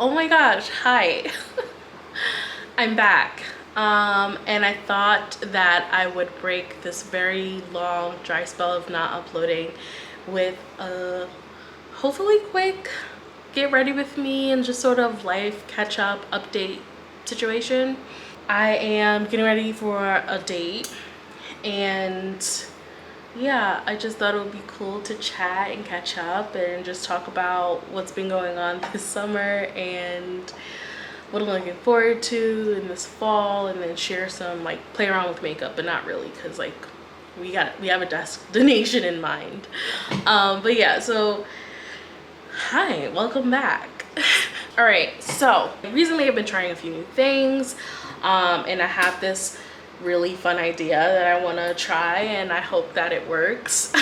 Oh my gosh, hi. I'm back. And I thought that I would break this very long dry spell of not uploading with a hopefully quick get ready with me and just sort of life catch up update situation. I am getting ready for a date, and yeah, I just thought it would be cool to chat and catch up and just talk about what's been going on this summer and what I'm looking forward to in this fall, and then share some, like, play around with makeup, but not really, because like we have a destination in mind. But yeah, so hi, welcome back. All right, so recently I've been trying a few new things, and I have this really fun idea that I want to try, and I hope that it works.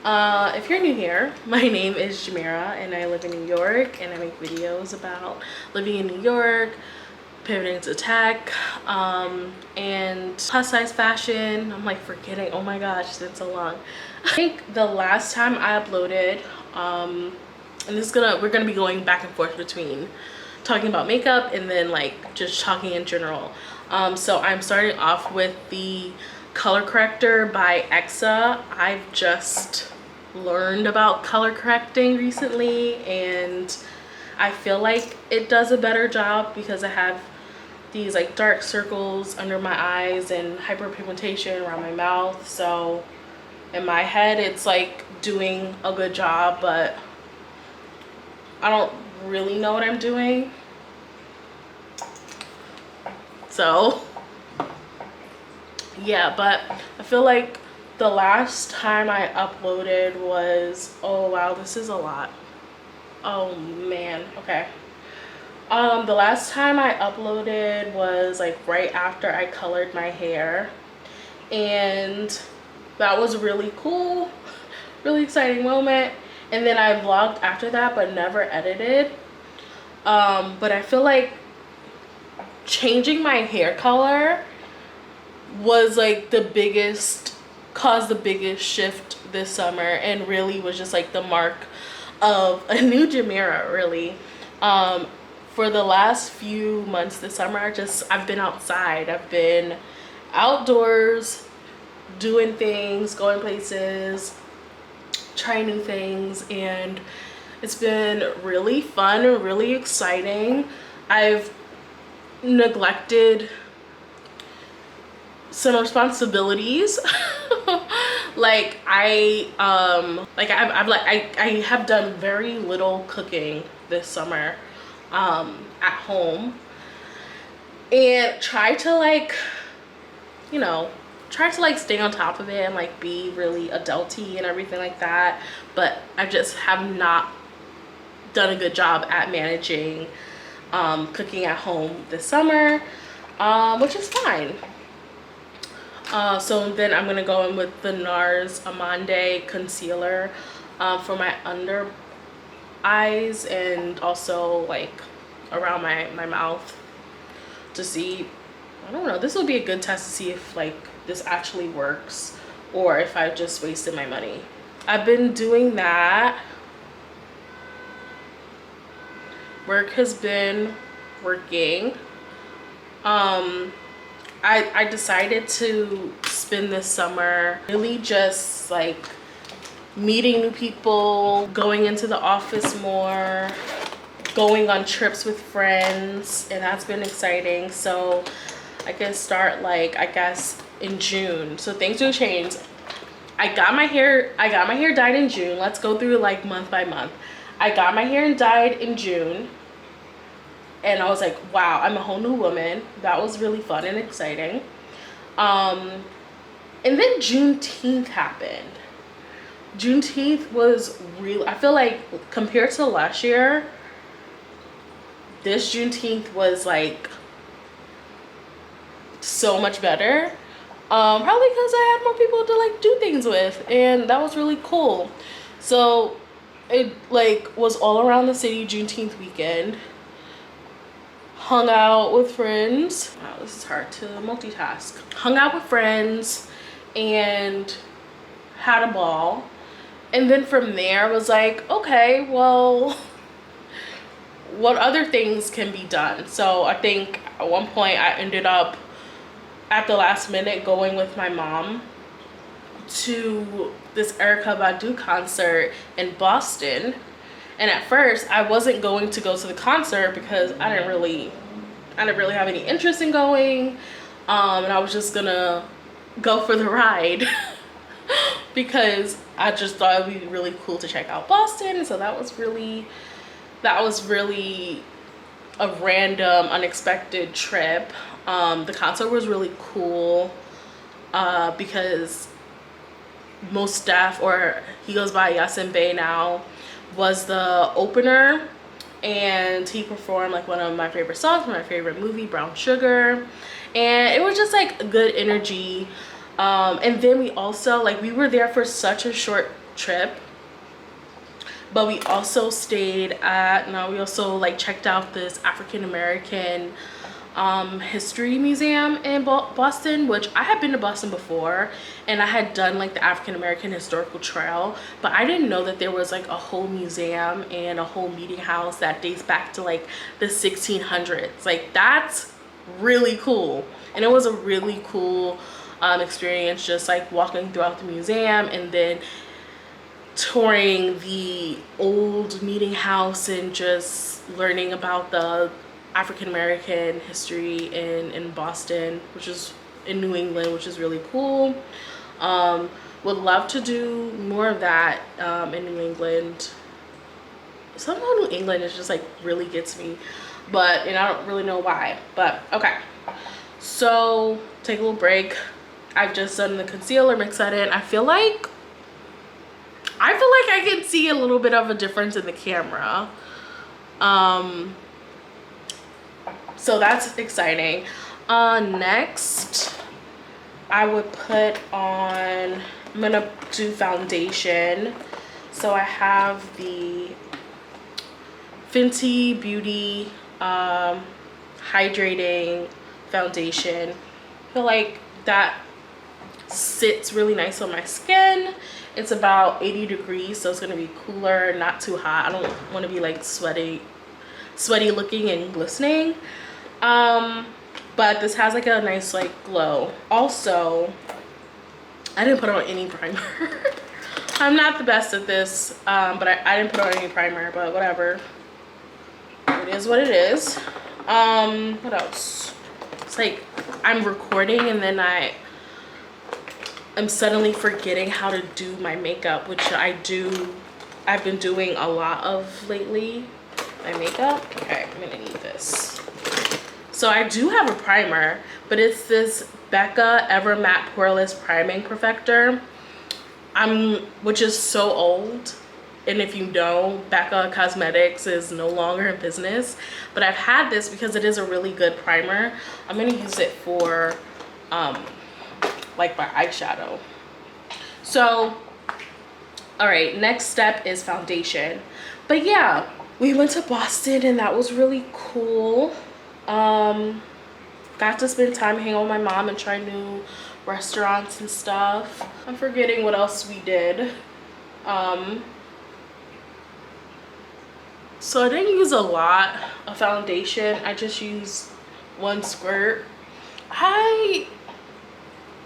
If you're new here, my name is Jamera and I live in New York, and I make videos about living in New York, pivoting to tech, and plus size fashion. I'm like forgetting, oh my gosh, it's been so long. I think the last time I uploaded, and we're gonna be going back and forth between talking about makeup and then like just talking in general. So I'm starting off with the color corrector by Exa. I've just learned about color correcting recently, and I feel like it does a better job because I have these like dark circles under my eyes and hyperpigmentation around my mouth. So in my head it's like doing a good job, but I don't really know what I'm doing. So yeah, but I feel like the last time I uploaded was, oh wow, this is a lot. Oh man, okay. The last time I uploaded was like right after I colored my hair, and that was really cool, really exciting moment. And then I vlogged after that but never edited. But I feel like changing my hair color was like caused the biggest shift this summer, and really was just like the mark of a new Jamera, really. For the last few months this summer, I've been outside, I've been outdoors doing things, going places, trying new things, and it's been really fun and really exciting. I've neglected some responsibilities. Like I have done very little cooking this summer at home, and try to like stay on top of it and like be really adulty and everything like that, but I just have not done a good job at managing cooking at home this summer, which is fine. So then I'm gonna go in with the NARS Amande concealer for my under eyes and also like around my mouth, to see, I don't know, this will be a good test to see if like this actually works or if I just wasted my money. I've been doing that. Work has been working. I decided to spend this summer really just like meeting new people, going into the office more, going on trips with friends, and that's been exciting. So I can start like, I guess, in June. So things will change. I got my hair dyed in June. Let's go through like month by month. I got my hair dyed in June, and I was like, wow, I'm a whole new woman. That was really fun and exciting. And then Juneteenth happened. Juneteenth was real. I feel like compared to last year, this Juneteenth was like so much better. Probably because I had more people to like do things with, and that was really cool. So it like was all around the city Juneteenth weekend. Hung out with friends. Wow, this is hard to multitask. Hung out with friends and had a ball. And then from there was like, okay, well, what other things can be done. So I think at one point I ended up at the last minute going with my mom to this Erykah Badu concert in Boston. And at first I wasn't going to go to the concert because I didn't really have any interest in going. And I was just gonna go for the ride because I just thought it'd be really cool to check out Boston. So that was really a random, unexpected trip. The concert was really cool because Most Def, or he goes by Yasin Bey now, was the opener, and he performed like one of my favorite songs from my favorite movie, Brown Sugar, and it was just like good energy. And then we also, like, we were there for such a short trip, but we also stayed at, we also like checked out this African American history museum in Boston, which I had been to Boston before, and I had done like the African American historical trail, but I didn't know that there was like a whole museum and a whole meeting house that dates back to like the 1600s. Like, that's really cool. And it was a really cool experience, just like walking throughout the museum and then touring the old meeting house and just learning about the African American history in Boston, which is in New England, which is really cool. Would love to do more of that in New England. Somehow New England is just like really gets me, but and I don't really know why. But okay, so take a little break. I've just done the concealer, mix that in. I feel like I can see a little bit of a difference in the camera. So that's exciting. Next, I would put on, I'm gonna do foundation. So I have the Fenty Beauty hydrating foundation. I feel like that sits really nice on my skin. It's about 80 degrees, so it's gonna be cooler, not too hot. I don't want to be like sweaty looking and glistening. But this has like a nice like glow. Also, I didn't put on any primer. I'm not the best at this, but I didn't put on any primer, but whatever. It is what it is. What else? It's like I'm recording and then I'm suddenly forgetting how to do my makeup, which I've been doing a lot of lately, my makeup. Okay, I'm gonna need this. So I do have a primer, but it's this Becca Ever Matte Poreless Priming Perfector, which is so old. And if you know, Becca Cosmetics is no longer in business, but I've had this because it is a really good primer. I'm gonna use it for like my eyeshadow. So, all right, next step is foundation. But yeah, we went to Boston and that was really cool. Got to spend time hanging out with my mom and try new restaurants and stuff. I'm forgetting what else we did. So I didn't use a lot of foundation. I just used one squirt. I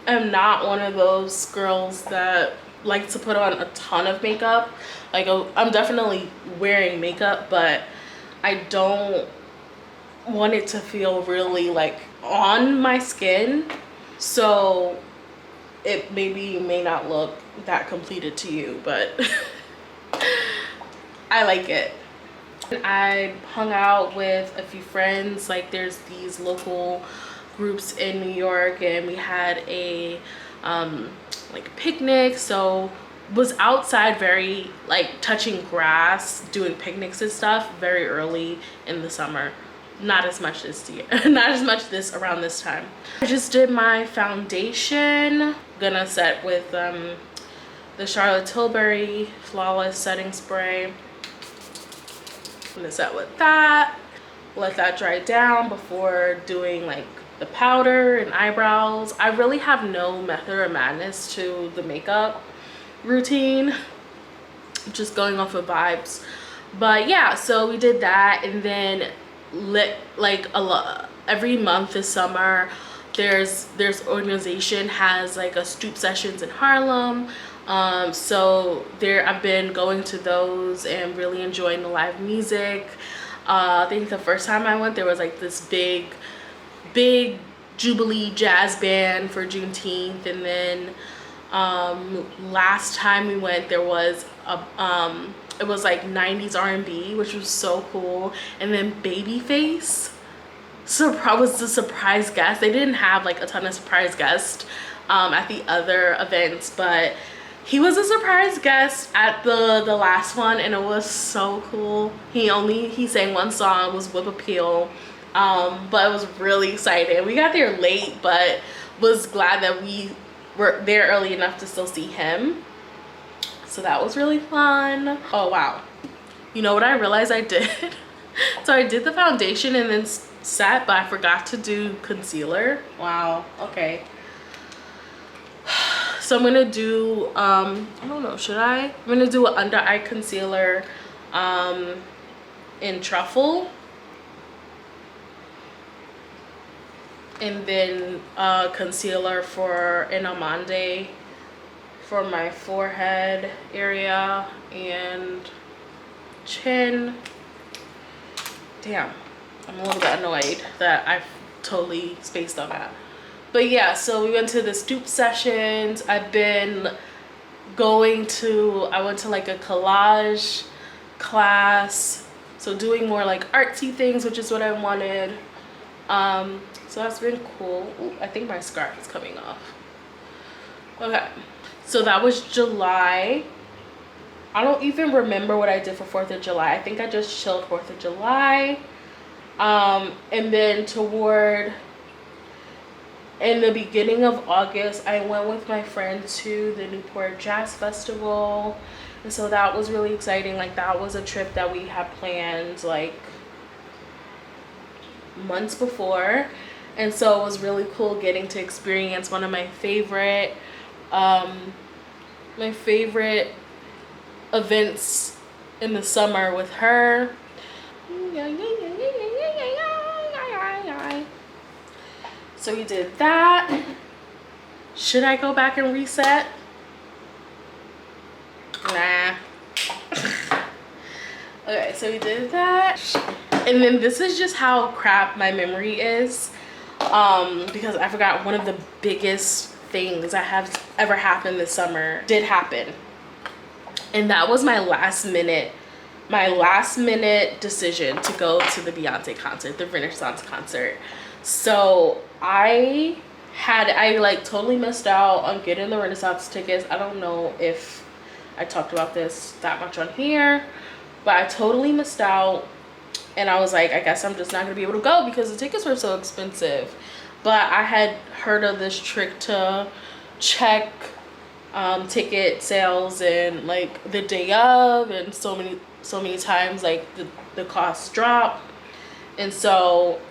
am not one of those girls that like to put on a ton of makeup. Like, I'm definitely wearing makeup, but I don't want it to feel really like on my skin. So it may not look that completed to you, but I like it. I hung out with a few friends. Like, there's these local groups in New York, and we had a like picnic. So was outside, very like touching grass, doing picnics and stuff very early in the summer. Not as much this year, not as much around this time. I just did my foundation. Gonna set with the Charlotte Tilbury Flawless Setting Spray. I'm gonna set with that, let that dry down before doing like the powder and eyebrows. I really have no method or madness to the makeup routine, just going off of vibes. But yeah, so we did that, and then like a lot every month this summer there's organization has like a stoop sessions in Harlem. So there I've been going to those and really enjoying the live music. I think the first time I went there was like this big Jubilee jazz band for Juneteenth, and then last time we went there was a it was like 90s R&B, which was so cool. And then Babyface was the surprise guest. They didn't have like a ton of surprise guests at the other events, but he was a surprise guest at the last one, and it was so cool. He sang one song, was Whip Appeal, but it was really exciting. We got there late, but was glad that we were there early enough to still see him. So that was really fun. Oh wow, you know what I realized I did? So I did the foundation and then set, but I forgot to do concealer. Wow, okay. So I'm gonna do I don't know, should I? I'm gonna do an under eye concealer in Truffle, and then concealer in Amande for my forehead area and chin. Damn, I'm a little bit annoyed that I've totally spaced on that. But yeah, so we went to the stoop sessions. I went to like a collage class, so doing more like artsy things, which is what I wanted. So that's been cool. Ooh, I think my scarf is coming off. Okay, so that was July. I don't even remember what I did for 4th of July. I think I just chilled 4th of July. And then in the beginning of August, I went with my friend to the Newport Jazz Festival. And so that was really exciting. Like, that was a trip that we had planned like months before. And so it was really cool getting to experience one of my favorite events in the summer with her. So we did that. Should I go back and reset? Nah. Okay, so we did that. And then this is just how crap my memory is. Because I forgot one of the biggest things that have ever happened this summer did happen. And that was my last minute decision to go to the Beyonce concert, the Renaissance concert. So I like totally missed out on getting the Renaissance tickets. I don't know if I talked about this that much on here, but I totally missed out. And I was like, I guess I'm just not gonna be able to go because the tickets were so expensive. But I had heard of this trick to check ticket sales and like the day of, and so many times like the costs drop. And so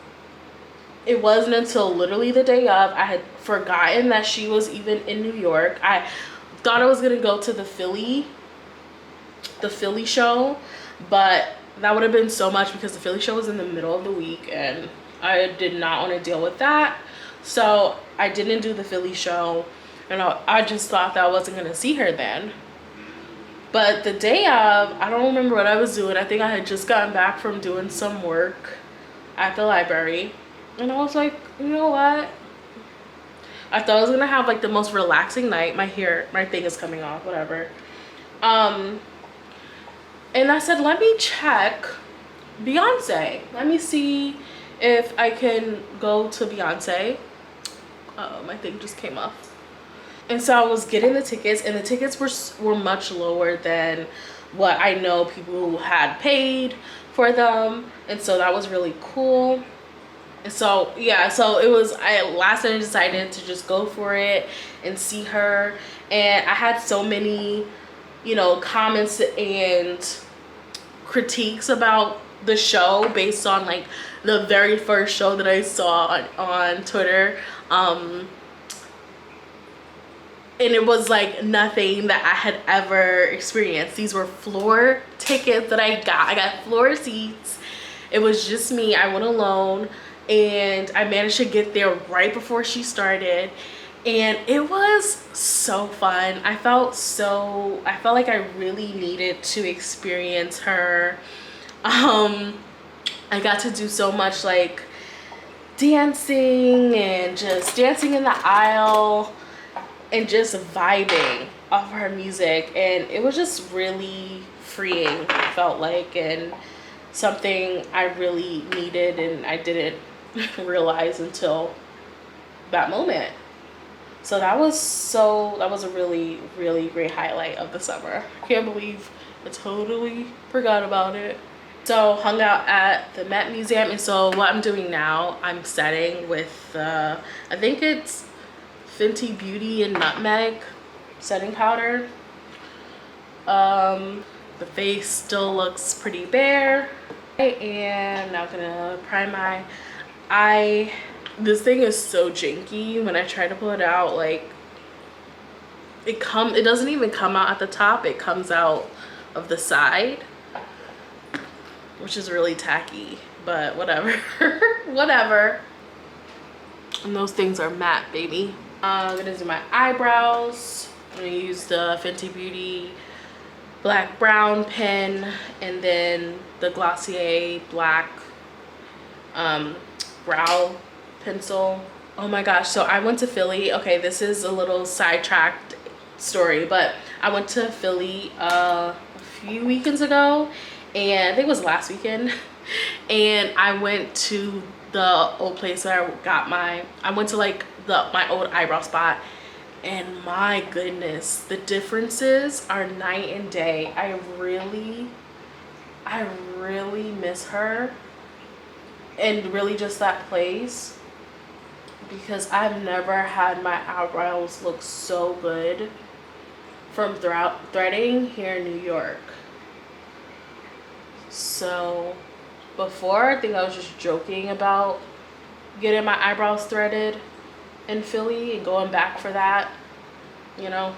it wasn't until literally the day of, I had forgotten that she was even in New York. I thought I was gonna go to the Philly show, but that would have been so much because the Philly show was in the middle of the week and I did not want to deal with that. So I didn't do the Philly show, and I just thought that I wasn't gonna see her then. But the day of, I don't remember what I was doing. I think I had just gotten back from doing some work at the library, and I was like, you know what? I thought I was gonna have like the most relaxing night. My thing is coming off, whatever. And I said, let me check Beyonce. Let me see if I can go to Beyonce. My thing just came off. And so I was getting the tickets, and the tickets were much lower than what I know people had paid for them. And so that was really cool. And so yeah, so it was, last night I decided to just go for it and see her. And I had so many, comments and critiques about the show based on like the very first show that I saw on Twitter. and it was like nothing that I had ever experienced. These were floor tickets that I got floor seats. It was just me. I went alone, and I managed to get there right before she started, and it was so fun. I felt like I really needed to experience her. I got to do so much like dancing and just dancing in the aisle and just vibing off her music, and it was just really freeing, it felt like, and something I really needed and I didn't realize until that moment. So that was a really, really great highlight of the summer. I can't believe I totally forgot about it. So hung out at the Met Museum, and so what I'm doing now, I'm setting with I think it's Fenty Beauty and Nutmeg setting powder. The face still looks pretty bare, and now I'm gonna prime my eye. This thing is so janky. When I try to pull it out, like it doesn't even come out at the top, it comes out of the side, which is really tacky, but whatever. Whatever. And those things are matte, baby. I'm gonna do my eyebrows. I'm gonna use the Fenty Beauty black brown pen, and then the Glossier black brow pencil. Oh my gosh, so I went to Philly. Okay, this is a little sidetracked story, but I went to Philly a few weekends ago, and I think it was last weekend, and I went to the old place where I went to like my old eyebrow spot, and my goodness, the differences are night and day. I really miss her, and really just that place, because I've never had my eyebrows look so good from threading here in New York. So before, I think I was just joking about getting my eyebrows threaded in Philly and going back for that, you know,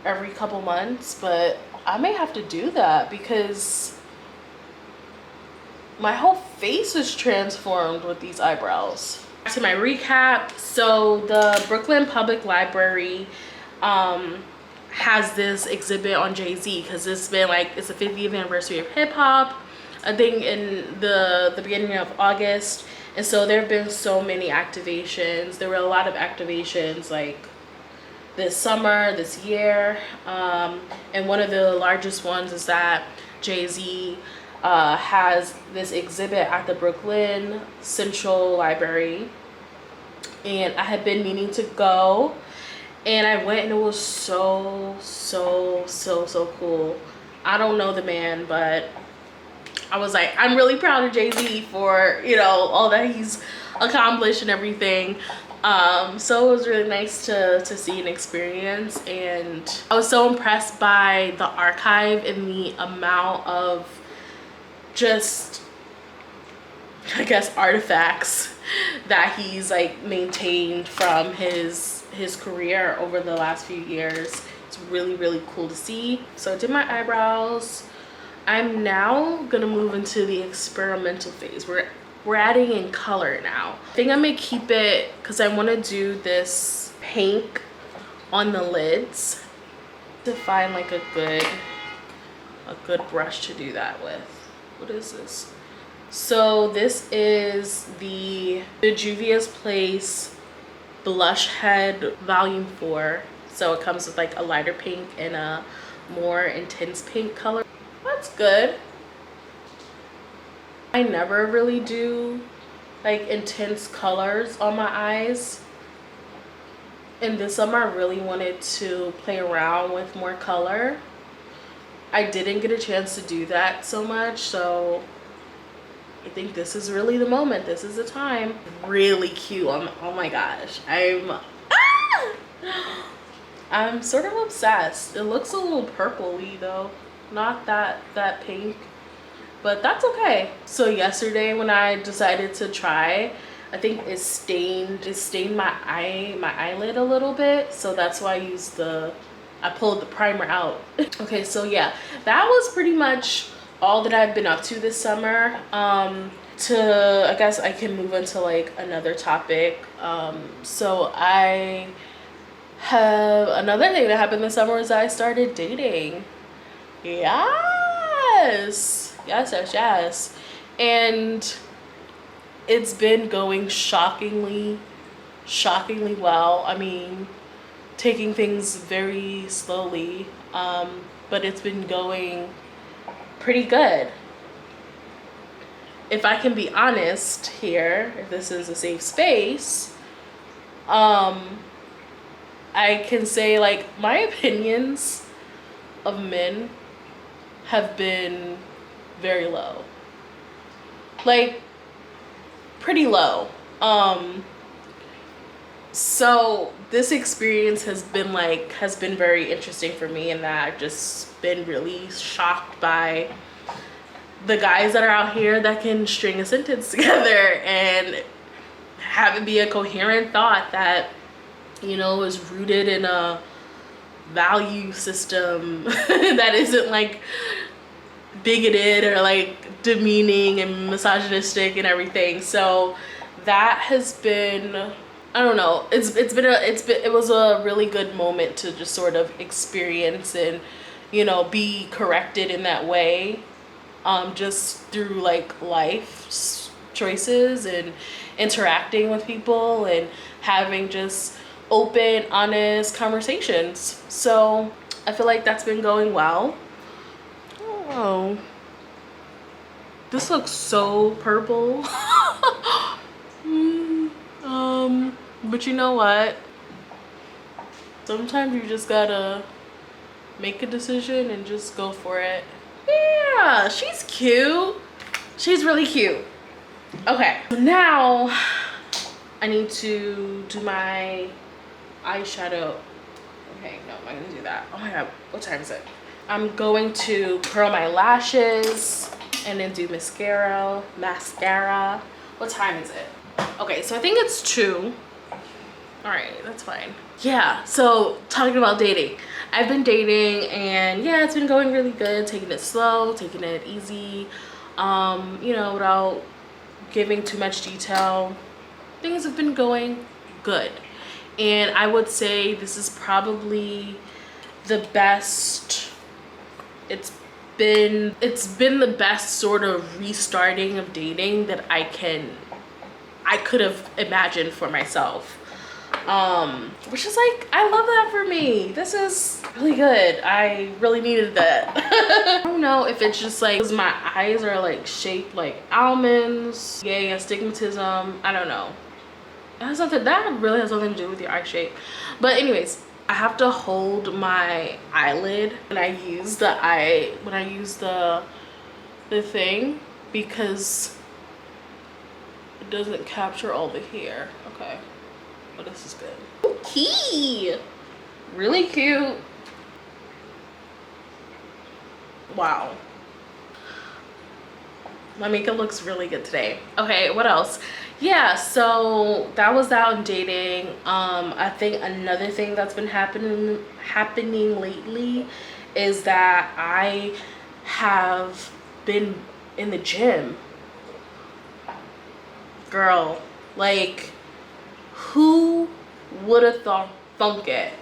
every couple months, but I may have to do that because my whole face is transformed with these eyebrows. Back to my recap. So the Brooklyn Public Library has this exhibit on Jay-Z, because it's been like, it's the 50th anniversary of hip hop, I think in the beginning of August. And so there have been so many activations. There were a lot of activations like this summer, this year. And one of the largest ones is that Jay-Z has this exhibit at the Brooklyn Central Library. And I had been meaning to go, and I went, and it was so cool. I don't know the man, but I was like, I'm really proud of Jay-Z for, you know, all that he's accomplished and everything. So it was really nice to see and experience, and I was so impressed by the archive and the amount of just, I guess, artifacts that he's like maintained from his career over the last few years. It's really cool to see. So I did my eyebrows. I'm now gonna move into the experimental phase. We're adding in color now. I think I may keep it because I want to do this pink on the lids, to find like a good brush to do that with. What is this? So this is the Juvia's Place Blush Head Volume 4. So it comes with like a lighter pink and a more intense pink color. That's good. I never really do like intense colors on my eyes. And this summer I really wanted to play around with more color. I didn't get a chance to do that so much, so I think this is really the moment. This is the time. Really cute. Oh my gosh. I'm sort of obsessed. It looks a little purpley though. Not that pink, but that's okay. So yesterday when I decided to try, I think it stained my eyelid a little bit, so that's why I pulled the primer out. Okay, so yeah, that was pretty much all that I've been up to this summer. I guess I can move into like another topic. So I have another thing that happened this summer is I started dating. Yes. And it's been going shockingly well. I mean, taking things very slowly, but it's been going pretty good. If I can be honest here, if this is a safe space, I can say like my opinions of men have been very low. Like pretty low. So this experience has been very interesting for me, in that I've just been really shocked by the guys that are out here that can string a sentence together and have it be a coherent thought that, you know, is rooted in a value system that isn't like bigoted or like demeaning and misogynistic and everything. So that has been, I don't know, it was a really good moment to just sort of experience and, you know, be corrected in that way, just through like life choices and interacting with people and having just open, honest conversations. So I feel like that's been going well. Oh, this looks so purple. But you know what? Sometimes you just gotta make a decision and just go for it. Yeah, she's cute. She's really cute. Okay, now I need to do my eyeshadow. Okay, no, I'm not gonna do that. Oh my god, what time is it? I'm going to curl my lashes and then do mascara. What time is it? Okay, so I think it's 2. All right, that's fine. Yeah, so talking about dating. I've been dating and yeah, it's been going really good, taking it slow, taking it easy, you know, without giving too much detail. Things have been going good. And I would say this is probably the best, it's been the best sort of restarting of dating that I could have imagined for myself. Which is like, I love that for me. This is really good. I really needed that. I don't know if it's just like, 'cause my eyes are like shaped like almonds. Yay, astigmatism. I don't know. That really has nothing to do with your eye shape. But anyways, I have to hold my eyelid when I use the thing, because it doesn't capture all the hair. Okay. Oh, this is good. Okay. Really cute. Wow. My makeup looks really good today. Okay, what else? Yeah, so that was that on dating. I think another thing that's been happening lately is that I have been in the gym. Girl, like, who would have thunk it?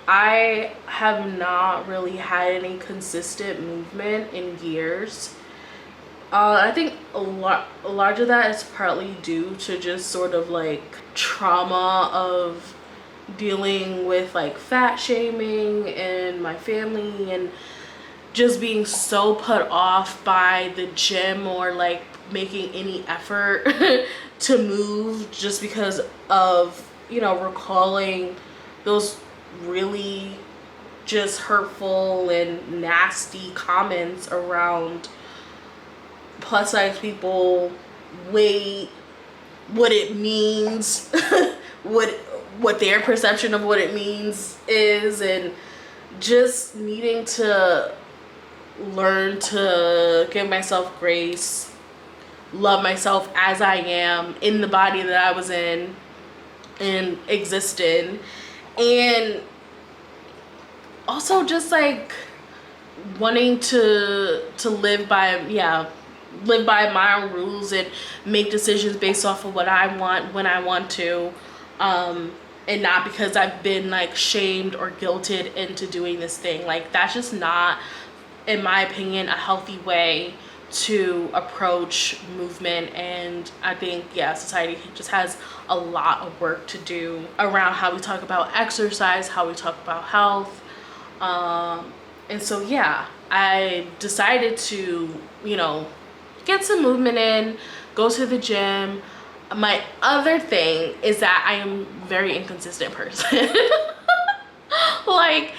I have not really had any consistent movement in years. I think a lot of that is partly due to just sort of like trauma of dealing with like fat shaming in my family, and just being so put off by the gym or like making any effort to move, just because of, you know, recalling those really just hurtful and nasty comments around plus size people, weight, what it means, what their perception of what it means is, and just needing to learn to give myself grace love myself as I am in the body that I was in and exist in. And also just like wanting to live by, live by my own rules and make decisions based off of what I want when I want to, and not because I've been like shamed or guilted into doing this thing. Like that's just not, in my opinion, a healthy way to approach movement. And I think, yeah, society just has a lot of work to do around how we talk about exercise, how we talk about health. And so, yeah, I decided to, get some movement in, go to the gym. My other thing is that I am a very inconsistent person. Like,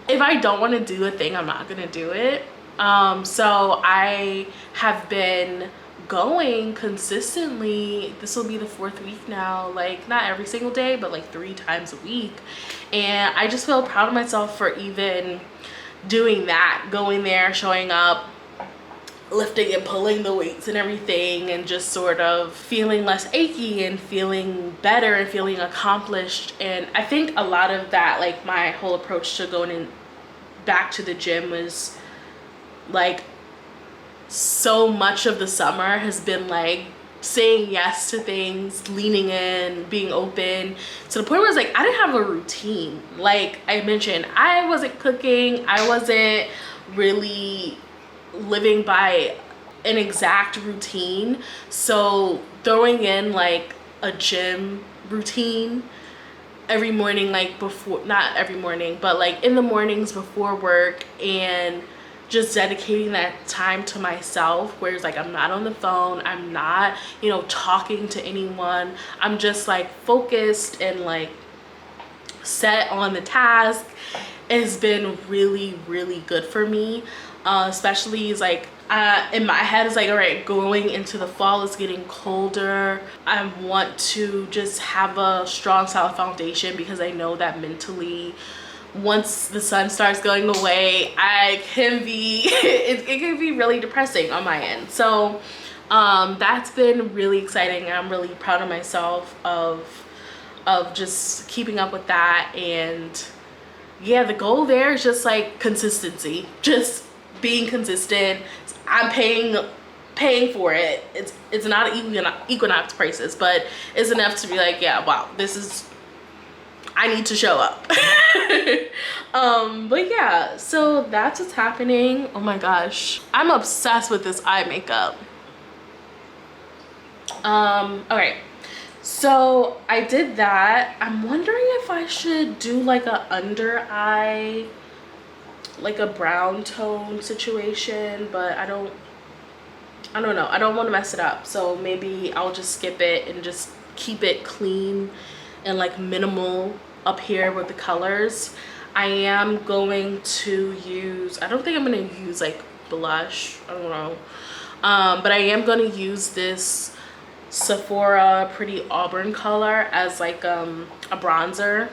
if I don't want to do a thing, I'm not going to do it. So I have been going consistently. This will be the 4th week now, like not every single day, but like 3 times a week. And I just feel proud of myself for even doing that, going there, showing up, lifting and pulling the weights and everything, and just sort of feeling less achy and feeling better and feeling accomplished. And I think a lot of that, like my whole approach to going in back to the gym was like, so much of the summer has been like saying yes to things, leaning in, being open, to the point where it's like I didn't have a routine. Like I mentioned, I wasn't cooking, I wasn't really living by an exact routine. So throwing in like a gym routine every morning, like before, not every morning, but like in the mornings before work, and just dedicating that time to myself, where it's like I'm not on the phone, I'm not, talking to anyone, I'm just like focused and like set on the task, has been really, really good for me. Especially like in my head, it's like, all right, going into the fall, it's getting colder. I want to just have a strong, solid foundation, because I know that mentally, once the sun starts going away, I can be it can be really depressing on my end. So that's been really exciting, and I'm really proud of myself of just keeping up with that. And yeah, the goal there is just like consistency, just being consistent. I'm paying for it. It's not Equinox prices, but it's enough to be like, yeah, wow, this is, I need to show up. But yeah, so that's what's happening. Oh my gosh, I'm obsessed with this eye makeup. Okay, so I did that. I'm wondering if I should do like a under eye, like a brown tone situation, but I don't know, I don't want to mess it up. So maybe I'll just skip it and just keep it clean and like minimal up here with the colors. I am going to use, I don't think I'm going to use like blush, I don't know, but I am going to use this Sephora Pretty Auburn color as like a bronzer.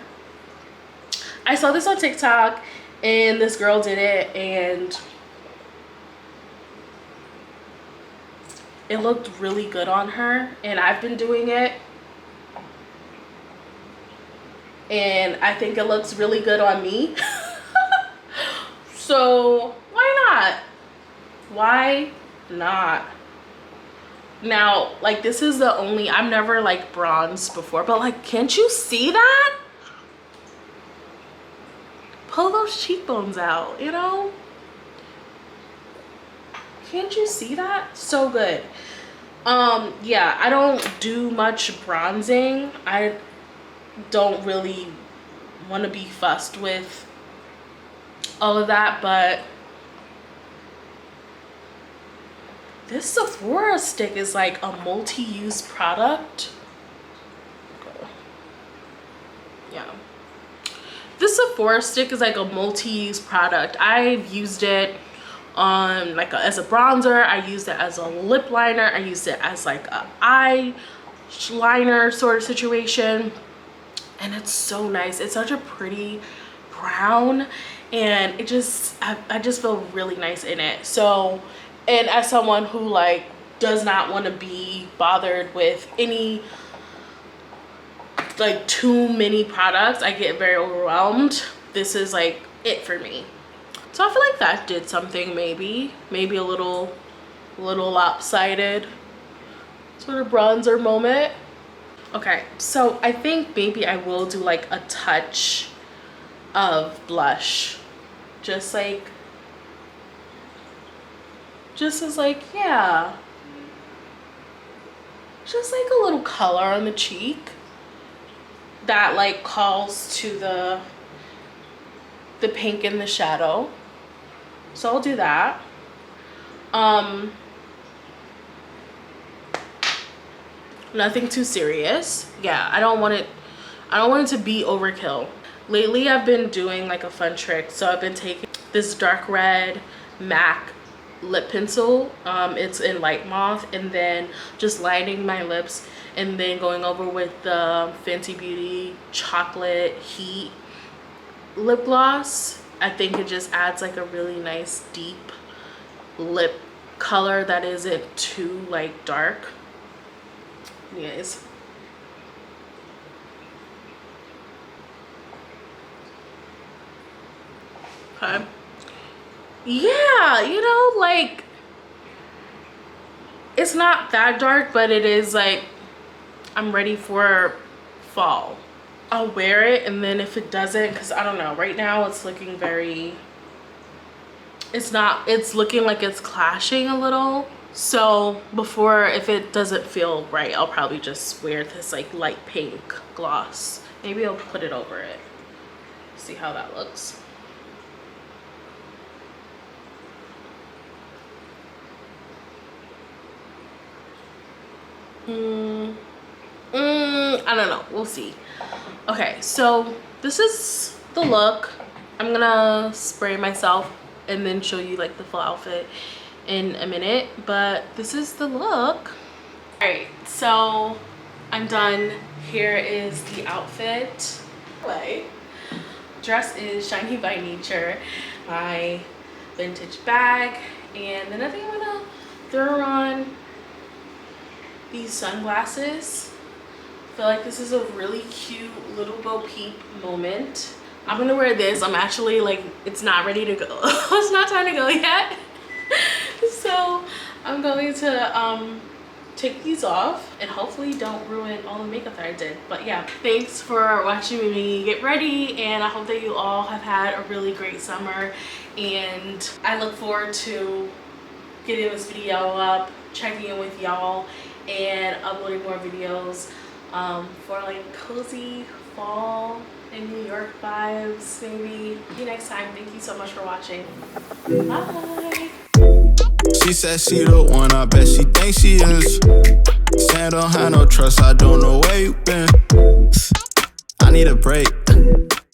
I saw this on TikTok and this girl did it, and it looked really good on her, and I've been doing it, and I think it looks really good on me. So why not? Now, like, this is the only, I've never like bronzed before, but like, can't you see that? Pull those cheekbones out, can't you see that? So good. Yeah, I don't do much bronzing. I don't really want to be fussed with all of that, but this Sephora stick is like a multi-use product. Yeah, this Sephora stick is like a multi-use product. I've used it on like as a bronzer, I used it as a lip liner, I used it as like a eye liner sort of situation, and it's so nice. It's such a pretty brown, and I just feel really nice in it. So, and as someone who like does not want to be bothered with any like too many products, I get very overwhelmed. This is like it for me. So I feel like that did something, maybe a little lopsided sort of bronzer moment. Okay, so I think maybe I will do like a touch of blush, just as like, yeah, just like a little color on the cheek that like calls to the pink in the shadow. So I'll do that. Nothing too serious. Yeah, I don't want it to be overkill. Lately I've been doing like a fun trick. So I've been taking this dark red MAC lip pencil, it's in light mauve, and then just lining my lips and then going over with the Fenty Beauty chocolate heat lip gloss. I think it just adds like a really nice deep lip color that isn't too like dark. Anyways, okay, yeah, you know, like it's not that dark, but it is like I'm ready for fall. I'll wear it, and then if it doesn't, because I don't know, right now it's looking very, it's looking like it's clashing a little. So before, if it doesn't feel right, I'll probably just wear this like light pink gloss. Maybe I'll put it over it, see how that looks. I don't know, we'll see. Okay, so this is the look. I'm gonna spray myself and then show you like the full outfit in a minute, but this is the look. All right, so I'm done. Here is the outfit. Dress is Shiny by Nature, my vintage bag, and then I think I'm gonna throw on these sunglasses. I feel like this is a really cute little Bo Peep moment. I'm gonna wear this. I'm actually like, it's not ready to go. It's not time to go yet. So I'm going to take these off and hopefully don't ruin all the makeup that I did. But yeah, thanks for watching me get ready, and I hope that you all have had a really great summer, and I look forward to getting this video up, checking in with y'all, and uploading more videos for like cozy fall in New York vibes, maybe. See you next time. Thank you so much for watching. Bye. She said she the one, I bet she thinks she is. Saying don't have no trust, I don't know where you been. I need a break.